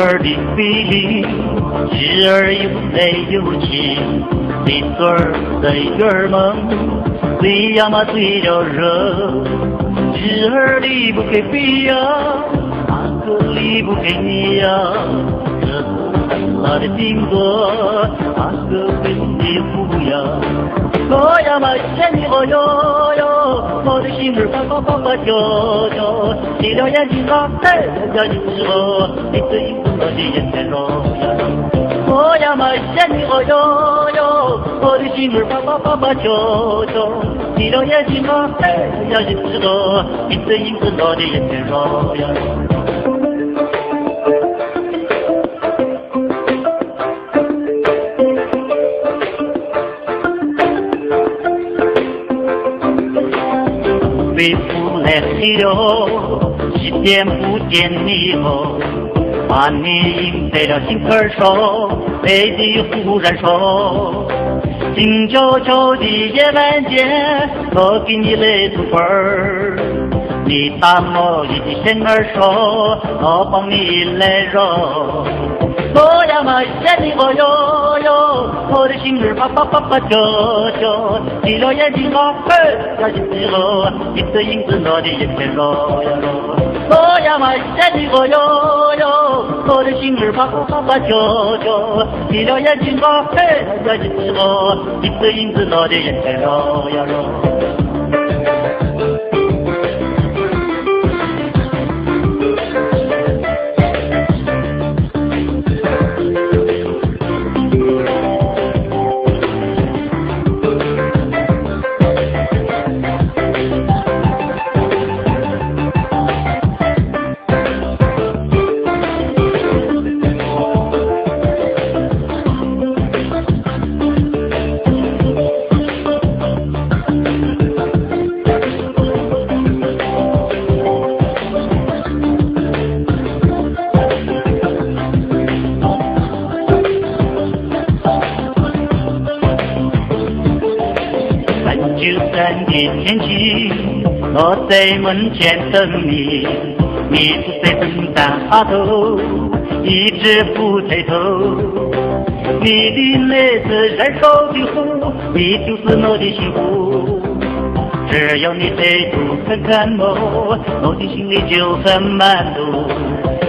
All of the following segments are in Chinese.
儿的菲林，时而有泪有情，一对儿的月儿梦，醉呀嘛醉了人，时而离不开飞呀，那个离不开你呀，这是他的经过，那个跟你不呀。我呀嘛想你哦哟哟，我的心儿叭叭叭叭叫叫，闭了眼睛啊，哎，要你之后，你这一生我的眼前肉呀。我呀嘛想你哦哟哟，我的心儿叭叭叭叭叫叫，闭了眼睛啊，哎，要你之后，你这一生我的眼前肉呀。背负来黑了，10天不见你后，把你印在了心坎上，泪滴忽然烧。静悄悄的夜晚间，我给你来吐粉儿，你打我一的心儿烧，我帮你来绕。我呀嘛想你哦哟哟，我的心儿叭叭叭叭叫叫，闭了眼睛啊，嘿，要进之后，你的影子我的眼前绕呀绕。我呀嘛想你哦哟哟，我的心儿叭叭叭叭叫叫，闭了眼睛啊，嘿，要进之后，你的影子我的眼前绕呀绕。393的天气，我在门前等你，你不在灯杆下头，一直不抬头。你的泪是燃烧的火，你就是我的幸福。只要你抬头看看我的心里就很满足。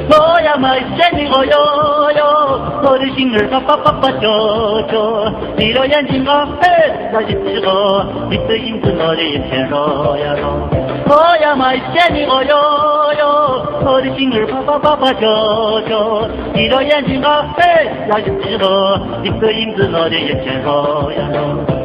我呀嘛想你哦哟哟，我的心儿叭叭叭叭叫叫，闭了眼睛啊，嘿，那些时候，你的影子我的眼前绕呀绕。我呀嘛想你哦哟哟，我的心儿叭叭叭叭叫叫，闭了眼睛啊，嘿，那些时候，你的影子我的眼前绕呀绕。